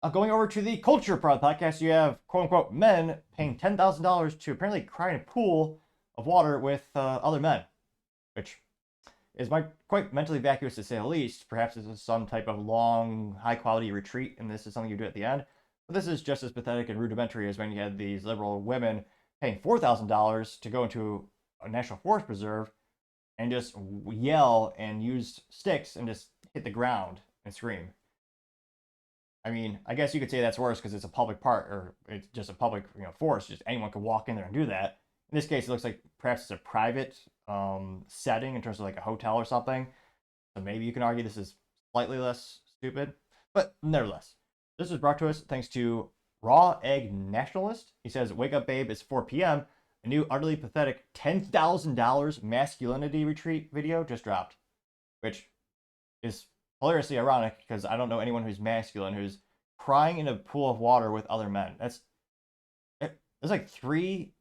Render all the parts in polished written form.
Going over to the Culture Prod podcast, you have quote unquote men paying $10,000 to apparently cry in a pool of water with other men, which is quite mentally vacuous to say the least. Perhaps this is some type of long, high quality retreat, and this is something you do at the end. But this is just as pathetic and rudimentary as when you had these liberal women paying $4,000 to go into a national forest preserve and just yell and use sticks and just hit the ground and scream. I mean, I guess you could say that's worse because it's a public park or it's just a public, forest. Just anyone could walk in there and do that. In this case, it looks like perhaps it's a private setting in terms of like a hotel or something. So maybe you can argue this is slightly less stupid, but nevertheless, this was brought to us thanks to Raw Egg Nationalist. He says, "Wake up, babe! It's 4 p.m. A new utterly pathetic $10,000 masculinity retreat video just dropped," which is hilariously ironic because I don't know anyone who's masculine who's crying in a pool of water with other men. There's like three,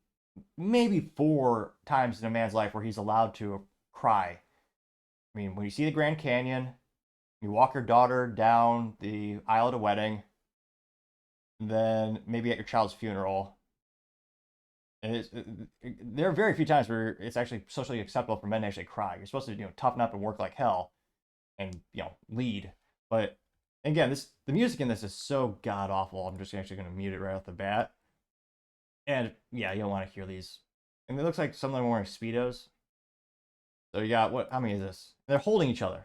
maybe four times in a man's life where he's allowed to cry. I mean, when you see the Grand Canyon, you walk your daughter down the aisle at a wedding, then maybe at your child's funeral. There are very few times where it's actually socially acceptable for men to actually cry. You're supposed to, toughen up and work like hell and lead. But again, the music in this is so god awful. I'm just actually going to mute it right off the bat. And yeah, you don't want to hear these. And it looks like some of them are wearing speedos. So you got what? How many is this? They're holding each other.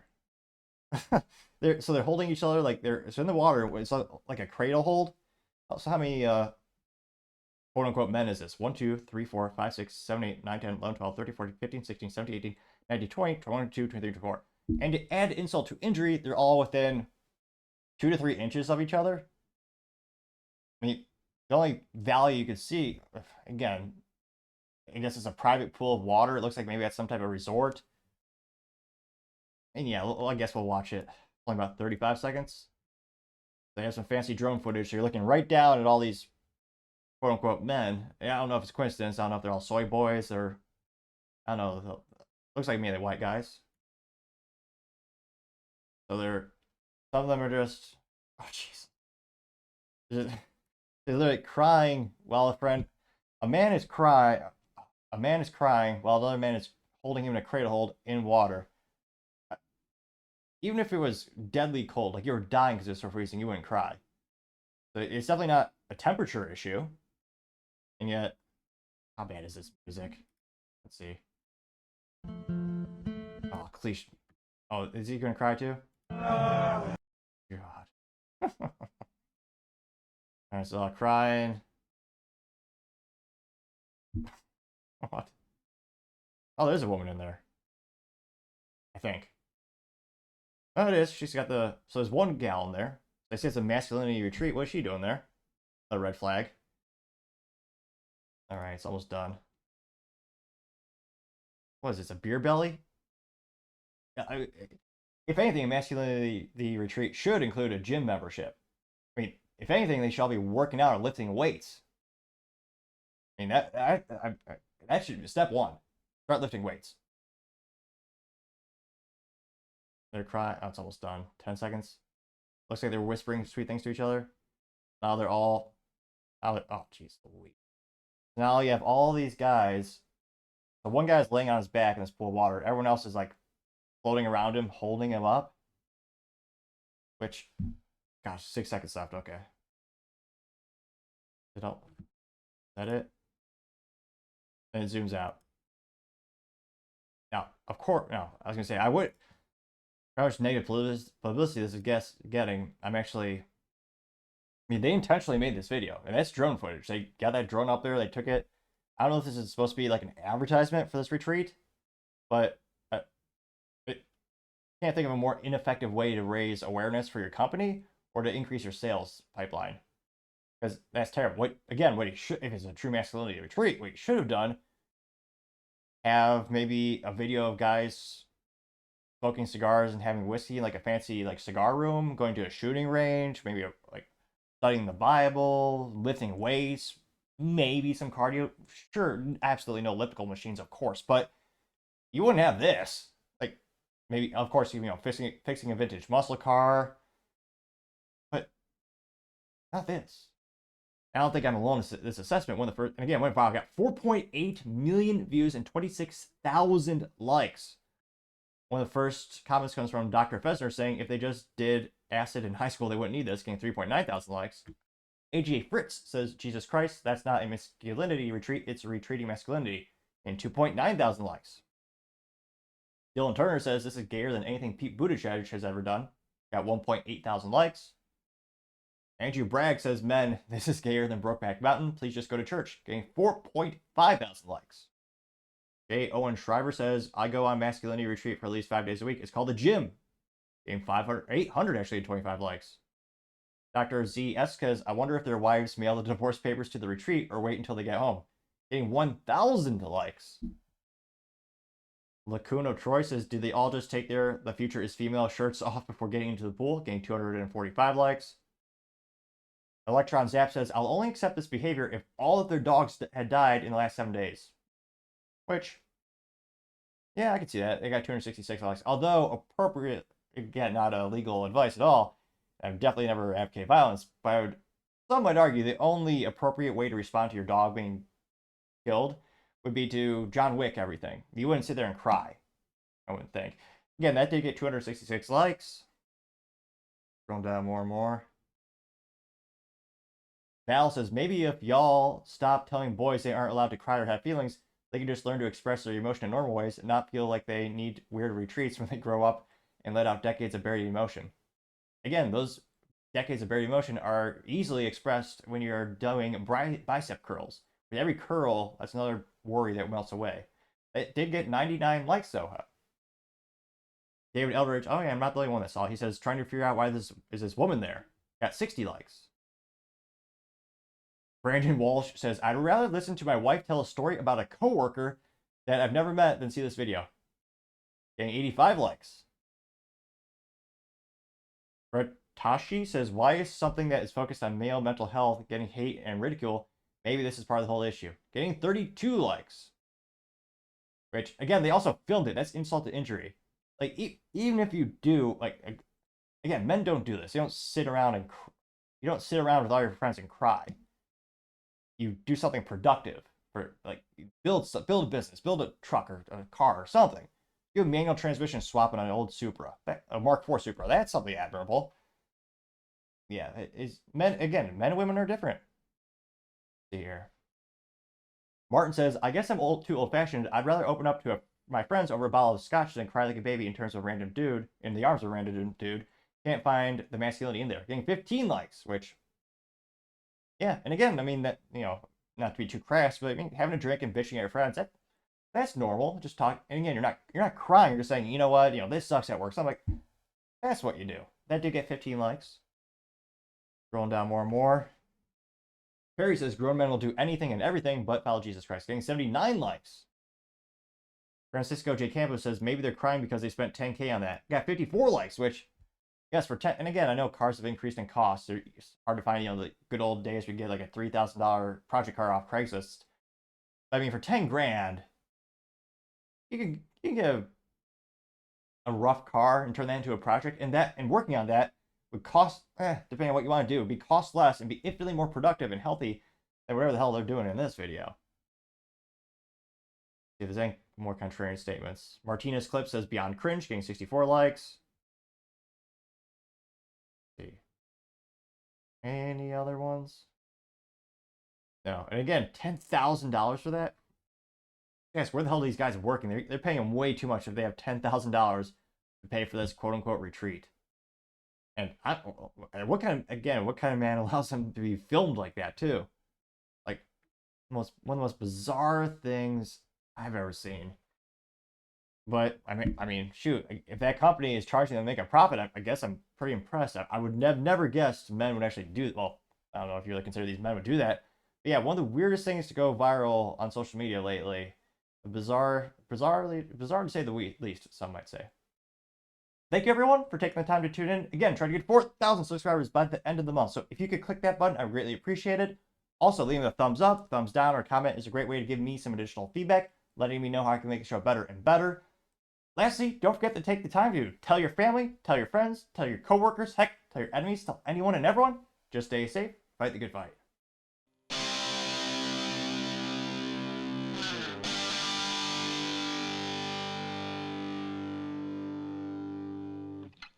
they're holding each other like they're in the water. It's like a cradle hold. So how many quote unquote men is this? 1, 2, 3, 4, 5, 6, 7, 8, 9, 10, 11, 12, 13, 14, 15, 16, 17, 18, 19, 20, 21, 22, 23, 24. And to add insult to injury, they're all within 2 to 3 inches of each other. I mean, the only valley you could see, again, I guess it's a private pool of water. It looks like maybe at some type of resort. And yeah, I guess we'll watch it. Only about 35 seconds. They have some fancy drone footage, so you're looking right down at all these quote unquote men. I don't know if it's coincidence. I don't know if they're all soy boys or I don't know. Looks like mainly white guys. So some of them are just oh jeez. They're literally crying while a man is crying while another man is holding him in a cradle hold in water. Even if it was deadly cold, like you were dying because it was so freezing, you wouldn't cry. So it's definitely not a temperature issue. And yet, how bad is this music? Let's see. Oh, cliche. Oh, is he gonna cry too? God. Alright, so crying. What? Oh, there's a woman in there. I think. Oh, it is. She's got the. So there's one gal in there. They say it's a masculinity retreat. What is she doing there? A red flag. All right, it's almost done. What is this? A beer belly? If anything, masculinity the retreat should include a gym membership. I mean, if anything, they should all be working out or lifting weights. I mean that should be step one. Start lifting weights. They're crying. Oh, it's almost done. 10 seconds. Looks like they're whispering sweet things to each other. Now they're all. Oh, jeez, now you have all these guys. So one guy's laying on his back in this pool of water. Everyone else is like floating around him, holding him up. Which, gosh, 6 seconds left. Okay. Is that it? And it zooms out. Now, of course, no, I was gonna say I would. How much negative publicity this is getting? I'm actually. I mean, they intentionally made this video, and that's drone footage. They got that drone up there. They took it. I don't know if this is supposed to be like an advertisement for this retreat, but I can't think of a more ineffective way to raise awareness for your company or to increase your sales pipeline. Because that's terrible. What he should, if it's a true masculinity retreat, what you should have done, have maybe a video of guys smoking cigars and having whiskey in like a fancy like cigar room, going to a shooting range, maybe like studying the Bible, lifting weights, maybe some cardio. Sure, absolutely no elliptical machines, of course, but you wouldn't have this. Like maybe, of course, fixing a vintage muscle car. But not this. I don't think I'm alone in this assessment. One of the first, and again, one file got 4.8 million views and 26,000 likes. One of the first comments comes from Dr. Fessner saying if they just did acid in high school, they wouldn't need this, getting 3.9 thousand likes. AGA Fritz says, Jesus Christ, that's not a masculinity retreat, it's a retreating masculinity, and 2.9 thousand likes. Dylan Turner says this is gayer than anything Pete Buttigieg has ever done. Got 1.8 thousand likes. Andrew Bragg says, men, this is gayer than Brokeback Mountain. Please just go to church. Getting 4.5 thousand likes. J. Owen Shriver says, I go on masculinity retreat for at least 5 days a week. It's called the gym. Getting 800 actually, 25 likes. Dr. Z. Esquez, I wonder if their wives mail the divorce papers to the retreat or wait until they get home. Getting 1,000 likes. Lacuno Troy says, do they all just take their the future is female shirts off before getting into the pool? Getting 245 likes. Electron Zap says, I'll only accept this behavior if all of their dogs had died in the last 7 days. Which, yeah, I can see that. They got 266 likes. Although appropriate, again, not legal advice at all. I've definitely never advocated violence, but some might argue the only appropriate way to respond to your dog being killed would be to John Wick everything. You wouldn't sit there and cry, I wouldn't think. Again, that did get 266 likes. Scrolling down more and more. Val says, maybe if y'all stop telling boys they aren't allowed to cry or have feelings, they can just learn to express their emotion in normal ways and not feel like they need weird retreats when they grow up and let out decades of buried emotion. Again, those decades of buried emotion are easily expressed when you're doing bicep curls. With every curl, that's another worry that melts away. It did get 99 likes, though. David Eldridge, oh yeah, I'm not the only one that saw it. He says, trying to figure out why is this woman there. Got 60 likes. Brandon Walsh says, I'd rather listen to my wife tell a story about a coworker that I've never met than see this video. Getting 85 likes. Tashi says, why is something that is focused on male mental health getting hate and ridicule? Maybe this is part of the whole issue. Getting 32 likes. Which, again, they also filmed it. That's insult to injury. Like, even if you do, like, again, men don't do this. They don't sit around and, you don't sit around with all your friends and cry. You do something productive. For, like, build a business, build a truck or a car or something. You have manual transmission swapping on an old Supra, a Mark IV Supra. That's something admirable. Yeah, men and women are different. Let's see here. Martin says, I guess I'm too old-fashioned. I'd rather open up to my friends over a bottle of scotch than cry like a baby in terms of a random dude, in the arms of a random dude. Can't find the masculinity in there. Getting 15 likes, which, yeah, and again, I mean, that, you know, not to be too crass, but I mean, having a drink and bitching at your friends, that's normal. Just talk, and again, you're not crying. You're just saying, you know what, this sucks at work. So I'm like, that's what you do. That did get 15 likes. Scrolling down more and more. Perry says, grown men will do anything and everything but follow Jesus Christ. Getting 79 likes. Francisco J. Campos says, maybe they're crying because they spent 10K on that. Got 54 likes, which, yes, for 10, and again, I know cars have increased in cost. It's hard to find, the good old days we get like a $3,000 project car off Craigslist. I mean, for 10 grand, you can get a rough car and turn that into a project, and working on that would cost, depending on what you want to do, would be cost less and be infinitely more productive and healthy than whatever the hell they're doing in this video. See if there's any more contrarian statements. Martinez Clip says, beyond cringe, getting 64 likes. Let's see. Any other ones? No. And again, $10,000 for that? Yes, where the hell are these guys working? They're paying them way too much if they have $10,000 to pay for this quote-unquote retreat. And what kind of man allows them to be filmed like that too? Like, one of the most bizarre things I've ever seen. But I mean, shoot, if that company is charging them to make a profit, I guess I'm pretty impressed. I would never guessed men would actually do. Well, I don't know if you really consider these men would do that. But yeah, one of the weirdest things to go viral on social media lately. Bizarre to say the least, some might say. Thank you, everyone, for taking the time to tune in. Again, trying to get 4,000 subscribers by the end of the month. So if you could click that button, I would greatly appreciate it. Also, leaving a thumbs up, thumbs down, or comment is a great way to give me some additional feedback, letting me know how I can make the show better and better. Lastly, don't forget to take the time to tell your family, tell your friends, tell your coworkers, heck, tell your enemies, tell anyone and everyone. Just stay safe, Fight the good fight.